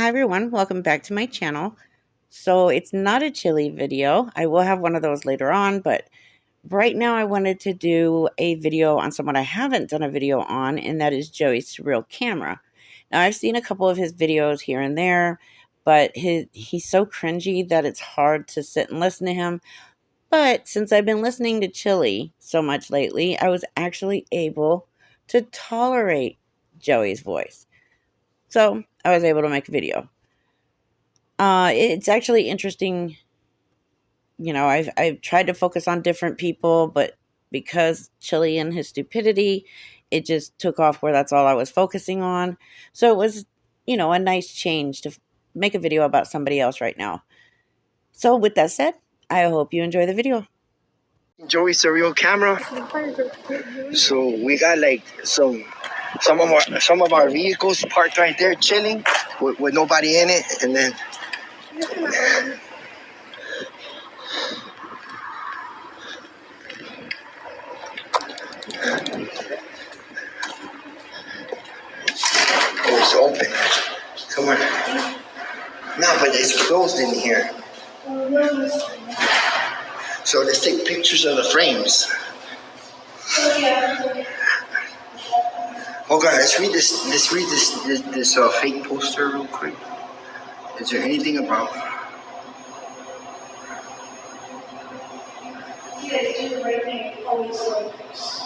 Hi everyone, welcome back to my channel. So it's not a chili video. I will have one of those later on, but right now I wanted to do a video on someone I haven't done a video on, and that is Joey's surreal camera. Now I've seen a couple of his videos here and there, but he's so cringy that it's hard to sit and listen to him. But since I've been listening to Chili so much lately, I was actually able to tolerate Joey's voice. So I was able to make a video. It's actually interesting. You know, I've tried to focus on different people, but because Chili and his stupidity, it just took off where that's all I was focusing on. So it was, a nice change to make a video about somebody else right now. So with that said, I hope you enjoy the video. Joey's surreal camera. So we got some of our vehicles parked right there, chilling with nobody in it, and then it's open. Come on. No, but it's closed in here. So let's take pictures of the frames. Oh God, let's read this fake poster real quick. Is there anything about? You guys do the right thing, always like this.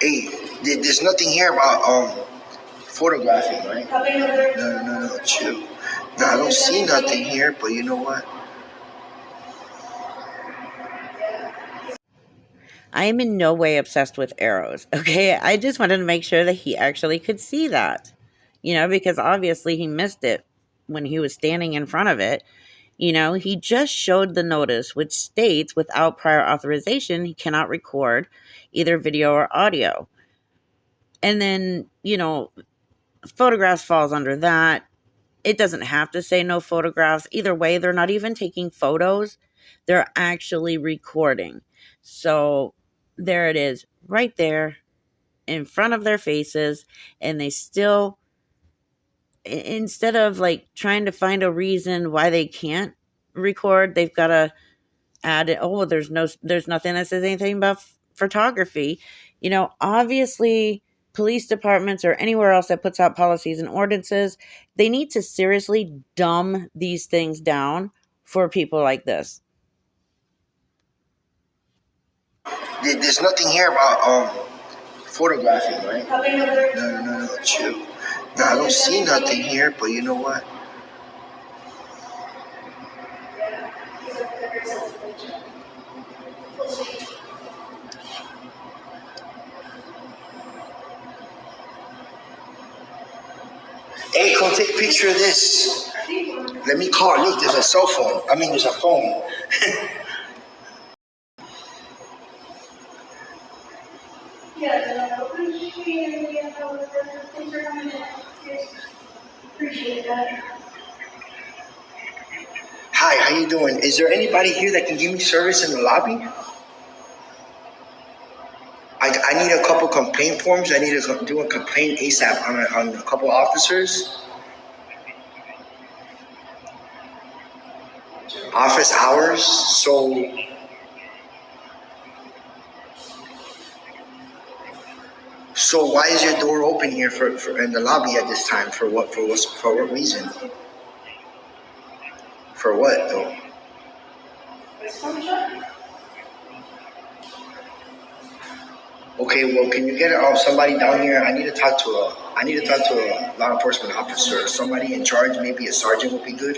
Hey, there's nothing here about photographing, right? No, chill. No, I don't see nothing here, but you know what? I am in no way obsessed with arrows, okay? I just wanted to make sure that he actually could see that, because obviously he missed it when he was standing in front of it. He just showed the notice, which states without prior authorization, he cannot record either video or audio. And then, photographs falls under that. It doesn't have to say no photographs. Either way, they're not even taking photos. They're actually recording. So there it is, right there in front of their faces. And they still, instead of trying to find a reason why they can't record, they've got to add it. Oh, there's nothing that says anything about photography. Obviously police departments or anywhere else that puts out policies and ordinances, they need to seriously dumb these things down for people like this. There's nothing here about photographing, right? No, chill. No, I don't see nothing here, but you know what? Hey, come take a picture of this. Let me call. Look, there's a cell phone. There's a phone. Appreciate that. Hi, how you doing? Is there anybody here that can give me service in the lobby? I need a couple complaint forms. I need to do a complaint ASAP on a couple officers. Office hours. So why is your door open here for in the lobby at this time? For what reason? For what though? Okay, well, can you get somebody down here? I need to talk to a law enforcement officer. Somebody in charge, maybe a sergeant would be good.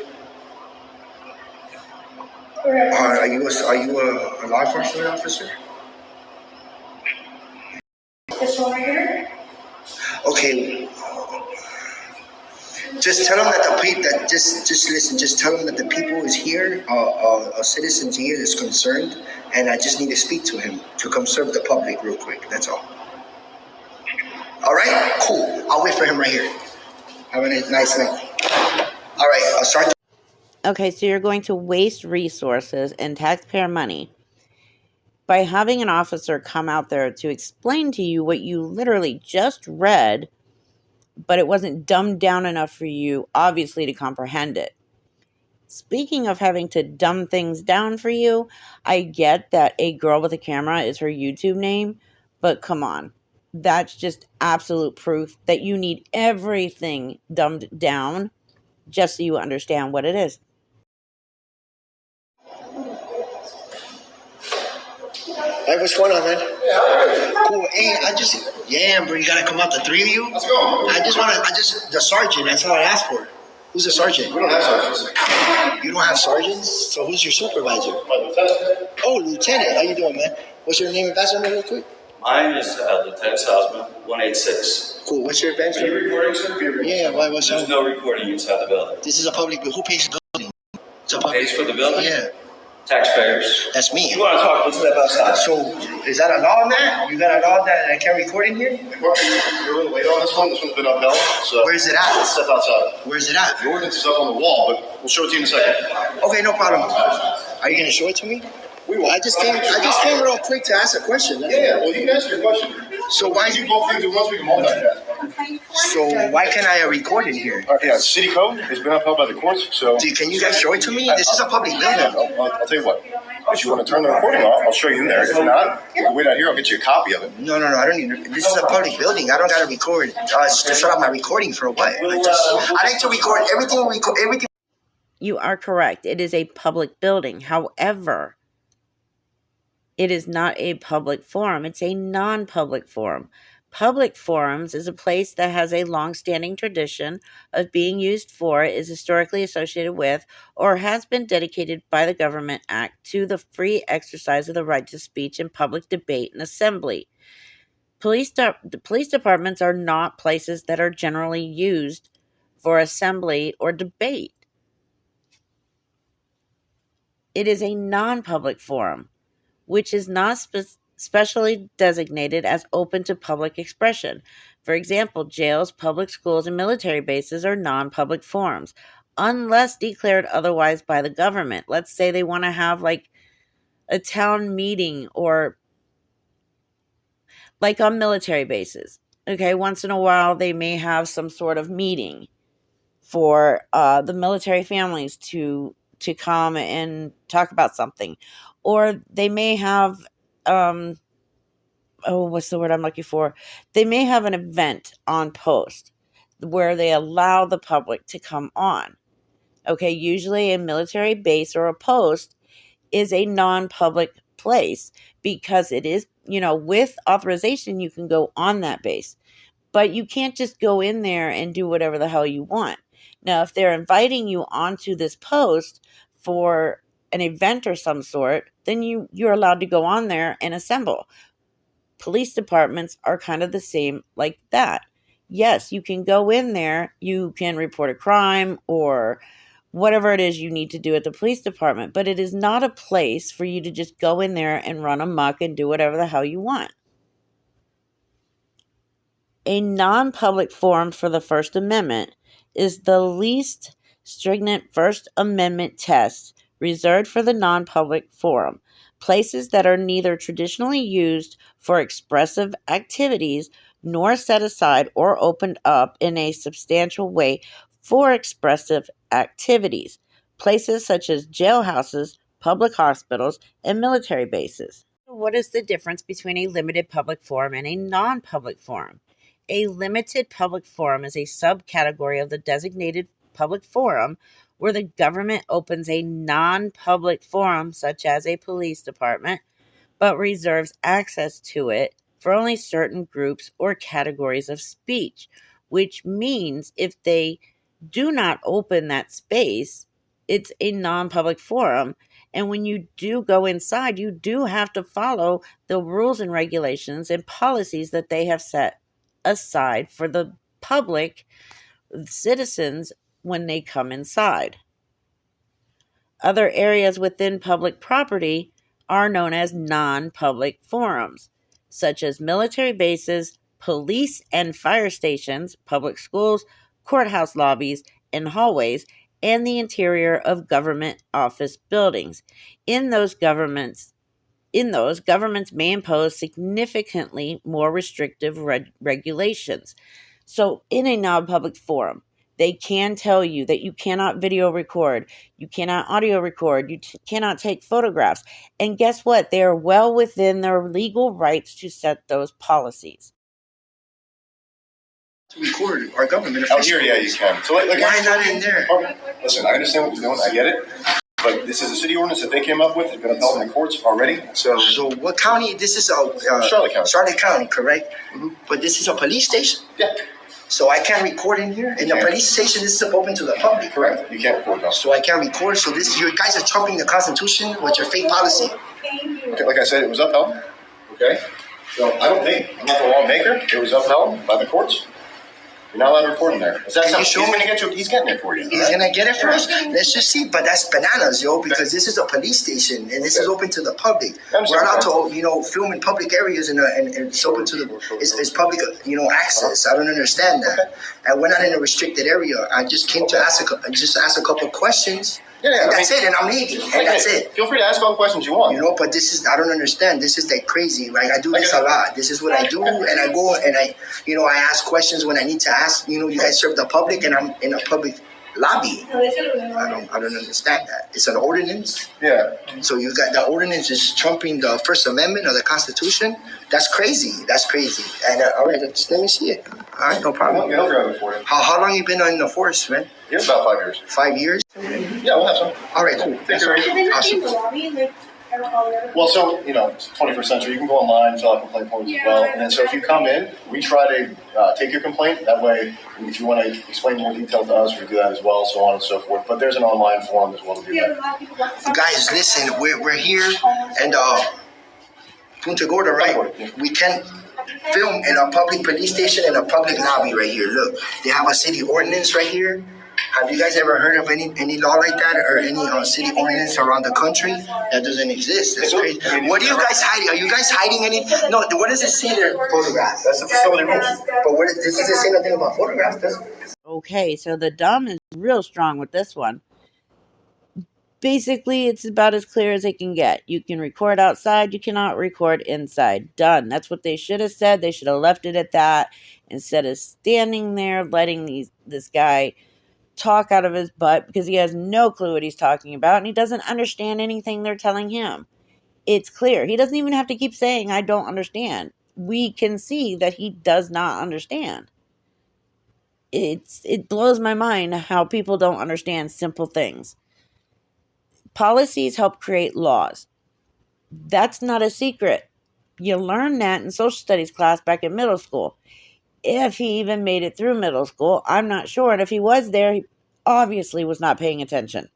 Are you a law enforcement officer? This one right here? Okay. Just tell them that just listen. Just tell them that the people is here, a citizen here is concerned, and I just need to speak to him to come serve the public real quick. That's all. All right, cool. I'll wait for him right here. Have a nice night. All right, I'll start. Okay, so you're going to waste resources and taxpayer money by having an officer come out there to explain to you what you literally just read, but it wasn't dumbed down enough for you, obviously, to comprehend it. Speaking of having to dumb things down for you, I get that A Girl with a Camera is her YouTube name, but come on. That's just absolute proof that you need everything dumbed down just so you understand what it is. Hey, what's going on, man? Cool. Hey, yeah, bro, you gotta come out, the three of you? Let's go. The sergeant, that's all I asked for. Who's the sergeant? We don't have sergeants. You don't have sergeants? So who's your supervisor? My lieutenant. Oh, lieutenant. How you doing, man? What's your name and badge number real quick? Mine is Lieutenant Salzman, 186. Cool. What's your badge number? Are you recording, sir? Yeah, what's There's no recording inside the building. This is a public, who pays the building? It's a Who public. pays for the building? Yeah. Taxpayers. That's me. You want to talk? Let's step outside. So, is that a law on that? You got a law that I can't record in here? You're a little late on this one. This one's been upheld. So where's it at? Let's step outside. Where's it at? The ordinance is up on the wall, but we'll show it to you in a second. Okay, no problem. Are you gonna show it to me? We will. I just came real quick to ask a question. Yeah, well, you can ask your question. So why you both things at once? We can multitask. So why can't I record in here? Yeah, city code has been upheld by the courts. So Can you guys show it to me? This is a public building. I'll tell you what. If you want to turn the recording off, I'll show you in there. If not, you can wait out here. I'll get you a copy of it. No, I don't need. This is a public building. I don't gotta record. To shut off my recording for what? I like to record everything. Everything. You are correct. It is a public building. However, it is not a public forum. It's a non-public forum. Public forums is a place that has a long-standing tradition of being used for, is historically associated with, or has been dedicated by the Government Act to the free exercise of the right to speech and public debate and assembly. The police departments are not places that are generally used for assembly or debate. It is a non-public forum, which is not specially designated as open to public expression. For example, jails, public schools, and military bases are non-public forums, unless declared otherwise by the government. Let's say they want to have like a town meeting, or like on military bases. Okay, once in a while they may have some sort of meeting for the military families to come and talk about something. Or they may have what's the word I'm looking for? They may have an event on post where they allow the public to come on. Okay, usually a military base or a post is a non-public place because it is, with authorization, you can go on that base. But you can't just go in there and do whatever the hell you want. Now, if they're inviting you onto this post for an event or some sort, then you're allowed to go on there and assemble. Police departments are kind of the same like that. Yes, you can go in there, you can report a crime or whatever it is you need to do at the police department, but it is not a place for you to just go in there and run amok and do whatever the hell you want. A non-public forum for the First Amendment is the least stringent First Amendment test reserved for the non-public forum. Places that are neither traditionally used for expressive activities nor set aside or opened up in a substantial way for expressive activities. Places such as jailhouses, public hospitals, and military bases. What is the difference between a limited public forum and a non-public forum? A limited public forum is a subcategory of the designated public forum where the government opens a non-public forum, such as a police department, but reserves access to it for only certain groups or categories of speech, which means if they do not open that space, it's a non-public forum. And when you do go inside, you do have to follow the rules and regulations and policies that they have set aside for the public citizens when they come inside. Other areas within public property are known as non-public forums, such as military bases, police and fire stations, public schools, courthouse lobbies, and hallways, and the interior of government office buildings. In those, governments may impose significantly more restrictive regulations. So, in a non public forum, they can tell you that you cannot video record, you cannot audio record, you cannot take photographs. And guess what? They are well within their legal rights to set those policies. To record our government Out officials. here, yeah, you can. So, like Why not in there? Okay. Listen, I understand what you're doing. I get it. But this is a city ordinance that they came up with. It's been upheld in the courts already. So what county? This is Charlotte County. Charlotte County, correct? Mm-hmm. But this is a police station. Yeah. So I can't record in here. In the police station, this is open to the public. Correct. You can't record. No. So I can't record. So you guys are trumping the Constitution with your fake policy. Okay, like I said, it was upheld. Okay. So I don't think I'm not the lawmaker. It was upheld by the courts. You're not allowed to record in there. He's going to get you. He's getting it for you. He's going to get it for us? Let's just see. But that's bananas, yo, because this is a police station, and this is open to the public. We're allowed to, film in public areas, and it's open to the, it's public, access. I don't understand that. Okay. And we're not in a restricted area. I just came to ask a couple of questions. Yeah, that's it, and I'm leaving, and that's it. Feel free to ask all the questions you want. But this is, I don't understand. This is like crazy. Like, I do this a lot. This is what I do, and I go and I ask questions when I need to ask. You guys serve the public, and I'm in a public lobby. I don't understand that. It's an ordinance. Yeah. So you got the ordinance is trumping the First Amendment of the Constitution. That's crazy. That's crazy. And all right, let me see it. All right, no problem. I'll grab it for you. How long you been in the force, man? Yeah, about 5 years. 5 years? Yeah, we'll have some. All right, cool. Thanks, awesome. Well, so, it's 21st century. You can go online, fill out complaint forms as well. And then, so if you come in, we try to take your complaint. That way, if you want to explain more detail to us, we do that as well, so on and so forth. But there's an online form as well to do that. Guys, listen, we're here, and Punta Gorda, right? We can film in a public police station and a public lobby right here. Look, they have a city ordinance right here. Have you guys ever heard of any law like that, or any city ordinance around the country? That doesn't exist. That's crazy. What are you guys hiding? Are you guys hiding any? No. What does it say there? Photographs. That's the facility rules. But this doesn't say nothing about photographs, does it? Okay, so the dumb is real strong with this one. Basically, it's about as clear as it can get. You can record outside, you cannot record inside. Done. That's what they should have said. They should have left it at that instead of standing there letting this guy talk out of his butt, because he has no clue what he's talking about and he doesn't understand anything they're telling him. It's clear. He doesn't even have to keep saying, I don't understand. We can see that he does not understand. It blows my mind how people don't understand simple things. Policies help create laws. That's not a secret. You learn that in social studies class back in middle school. If he even made it through middle school, I'm not sure. And if he was there, he obviously was not paying attention.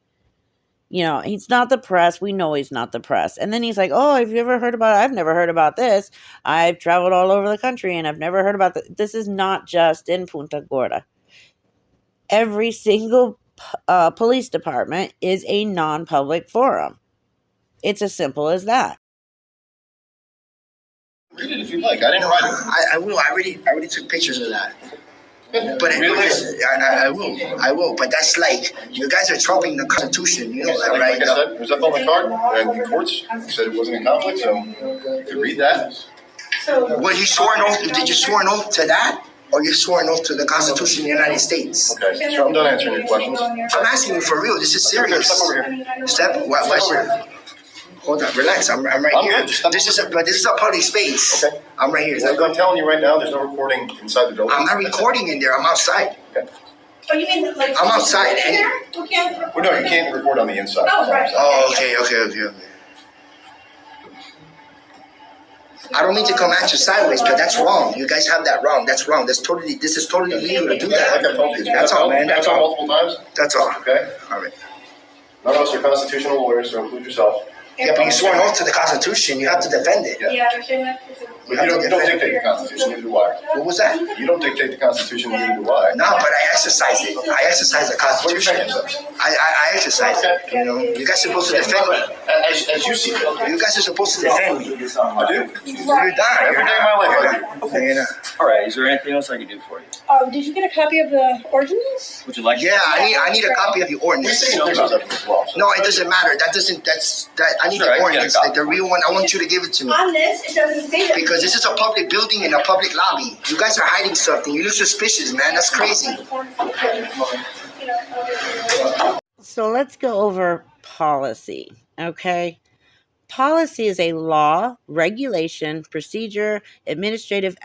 He's not the press. We know he's not the press. And then he's like, oh, have you ever heard about it? I've never heard about this. I've traveled all over the country and I've never heard about this. This is not just in Punta Gorda. Every single police department is a non-public forum. It's as simple as that. Read it if you like. I didn't write it. I will. I already took pictures of that. But I will. But that's like, you guys are trumping the Constitution. You know that, right? Like I said, it was up on the card, and the courts said it wasn't in conflict, so you could read that. Well, you swore an oath. Did you swear an oath to that? Or you swore an oath to the Constitution of the United States? Okay, so I'm done answering your questions. I'm asking you for real. This is serious. Step over here. What? Hold on, relax. I'm right here. This is a public space. Okay. I'm right here. Well, I'm telling you right now, there's no recording inside the building. I'm not recording in there. I'm outside. Okay. Oh, you mean like I'm outside. We can't record. Well, no, you can't record on the inside. Oh, right. Oh, okay. I don't mean to come at you sideways, but that's wrong. You guys have that wrong. That's wrong. This is totally legal to do that. Like I told you, That's all, man. That's all. Multiple times. That's all. Okay. All right. None of us are constitutional lawyers, so include yourself. Yeah, but you swore an oath to the Constitution. You have to defend it. Yeah, You don't dictate the Constitution, neither do I. What was that? You don't dictate the Constitution, neither do I. No, but I exercise it. I exercise the Constitution. I exercise it. You know, you guys are supposed to defend me. As you see it. You guys are supposed to defend me. I do. You're done. Every day of my life I do. You know. All right, is there anything else I can do for you? Did you get a copy of the ordinance? Would you like? Yeah, I need a copy of the We ordinance. see pictures of it as well. No, it doesn't matter. I need Sure, the I can get a ordinance, copy. like the real one. I want you to give it to me. On this, it doesn't say that. Because this is a public building and a public lobby. You guys are hiding something. You look suspicious, man. That's crazy. So let's go over policy, okay? Policy is a law, regulation, procedure, administrative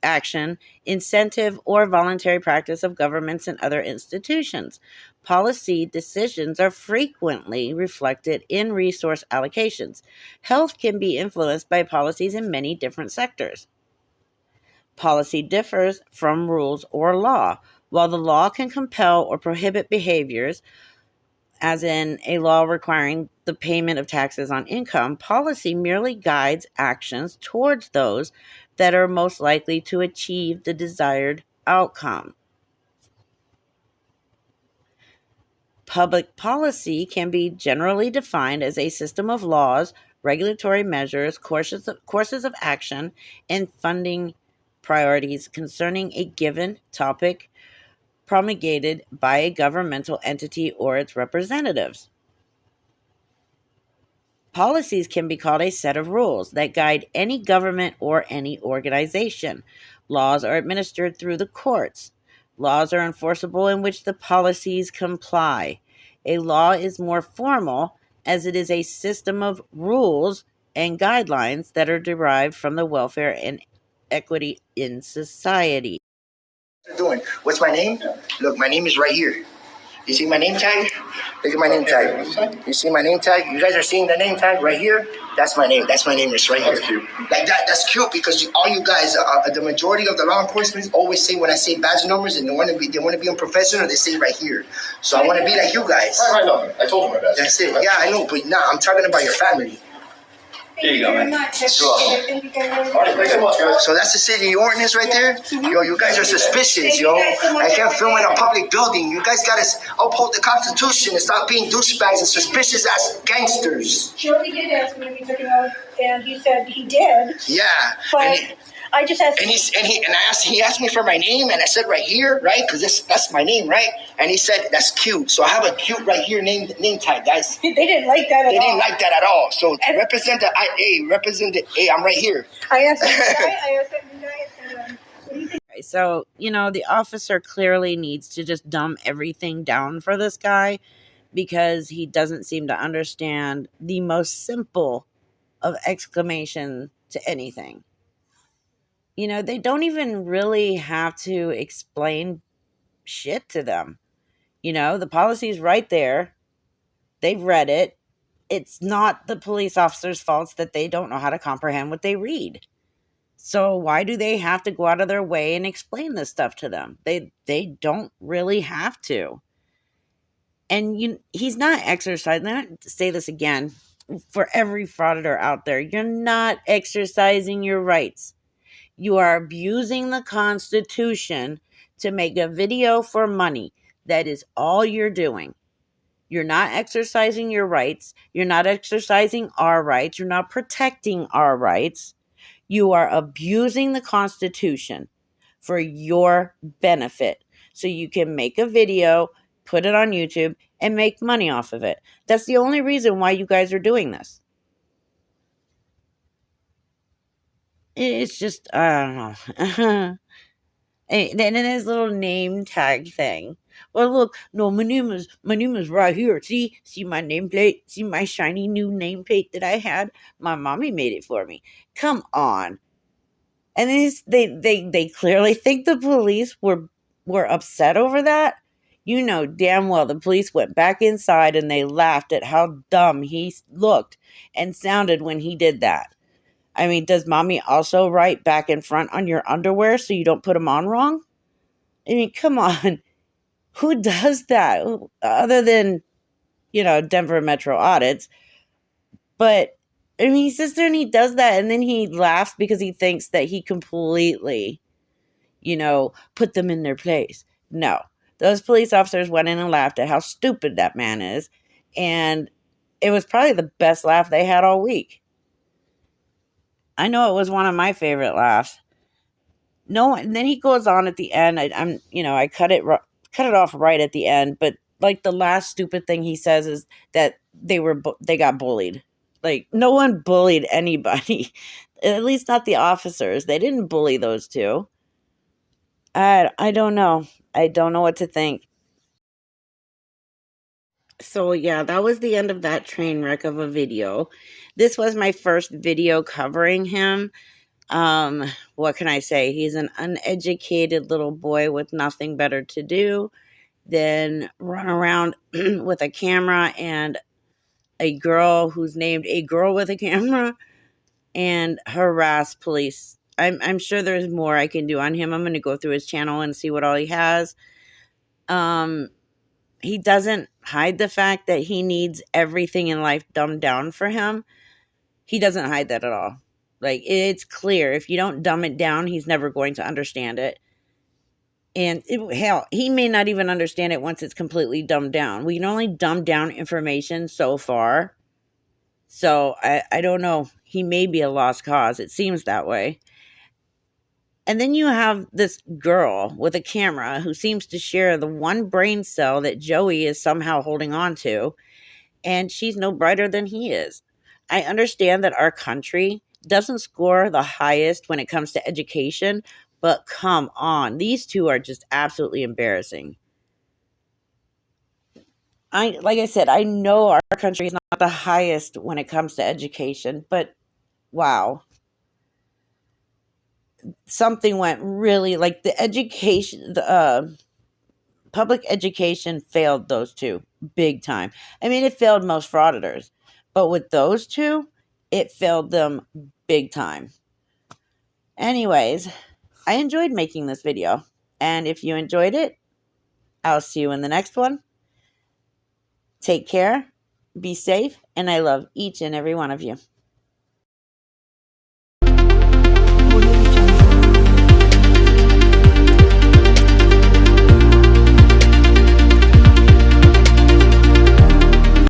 action, incentive, or voluntary practice of governments and other institutions. Policy decisions are frequently reflected in resource allocations. Health can be influenced by policies in many different sectors. Policy differs from rules or law. While the law can compel or prohibit behaviors, as in a law requiring the payment of taxes on income, policy merely guides actions towards those that are most likely to achieve the desired outcome. Public policy can be generally defined as a system of laws, regulatory measures, courses of action, and funding priorities concerning a given topic promulgated by a governmental entity or its representatives. Policies can be called a set of rules that guide any government or any organization. Laws are administered through the courts. Laws are enforceable in which the policies comply. A law is more formal as it is a system of rules and guidelines that are derived from the welfare and equity in society. Doing? What's my name? Look, my name is right here. You see my name tag? Look at my name tag. You see my name tag? You guys are seeing the name tag right here? That's my name. That's my name. It's right here. That's cute. Like that. That's cute because all you guys, the majority of the law enforcement always say when I say badge numbers and they want to be unprofessional, they say right here. So I want to be like you guys. Right, no. I told you my best. That's it. Yeah, I know, but nah, I'm talking about your family. Here you go, man. All right, thanks so much, guys. So that's the city ordinance right there. Yo, you guys are suspicious, yo. I can't film in a public building. You guys gotta uphold the Constitution and stop being douchebags and suspicious ass gangsters. Joey did ask me if he took it out, and he said he did. Yeah. But I just asked. He asked me for my name, and I said right here, right? Because that's my name, right? And he said that's cute. So I have a cute right here name tag, guys. They didn't like that at all. They didn't like that at all. So represent the A. I'm right here. I asked him, guy, what do you think? So, the officer clearly needs to just dumb everything down for this guy because he doesn't seem to understand the most simple of exclamation to anything. They don't even really have to explain shit to them. The policy's right there. They've read it. It's not the police officer's fault that they don't know how to comprehend what they read. So why do they have to go out of their way and explain this stuff to them? They don't really have to. And he's not exercising. I have to say this again for every frauditor out there. You're not exercising your rights. You are abusing the Constitution to make a video for money. That is all you're doing. You're not exercising your rights. You're not exercising our rights. You're not protecting our rights. You are abusing the Constitution for your benefit so you can make a video, put it on YouTube, and make money off of it. That's the only reason why you guys are doing this. It's just, I don't know. And then his little name tag thing. Well, look, no, my name is right here. See my nameplate? See my shiny new nameplate that I had? My mommy made it for me. Come on. And they clearly think the police were upset over that. You know damn well the police went back inside and they laughed at how dumb he looked and sounded when he did that. I mean, does mommy also write back in front on your underwear so you don't put them on wrong? I mean, come on. Who does that? Other than, Denver Metro audits. But I mean, he sits there and he does that, and then he laughs because he thinks that he completely, put them in their place. No. Those police officers went in and laughed at how stupid that man is, and it was probably the best laugh they had all week. I know it was one of my favorite laughs. No, and then he goes on at the end. I cut it off right at the end, but like the last stupid thing he says is that they got bullied. Like no one bullied anybody, at least not the officers. They didn't bully those two. I don't know. I don't know what to think. So yeah, that was the end of that train wreck of a video. This was my first video covering him. What can I say? He's an uneducated little boy with nothing better to do than run around with a camera and a girl who's named a girl with a camera and harass police. I'm sure there's more I can do on him. I'm going to go through his channel and see what all he has. He doesn't hide the fact that he needs everything in life dumbed down for him. He doesn't hide that at all. Like, it's clear. If you don't dumb it down, he's never going to understand it. And hell, he may not even understand it once it's completely dumbed down. We can only dumb down information so far. So I don't know. He may be a lost cause. It seems that way. And then you have this girl with a camera who seems to share the one brain cell that Joey is somehow holding on to. And she's no brighter than he is. I understand that our country doesn't score the highest when it comes to education, but come on, these two are just absolutely embarrassing. Like I said, I know our country is not the highest when it comes to education, but wow. Something went really, like the education, the public education failed those two big time. I mean, it failed most frauditors, but with those two, it failed them big time. Anyways, I enjoyed making this video, and if you enjoyed it, I'll see you in the next one. Take care, be safe, and I love each and every one of you.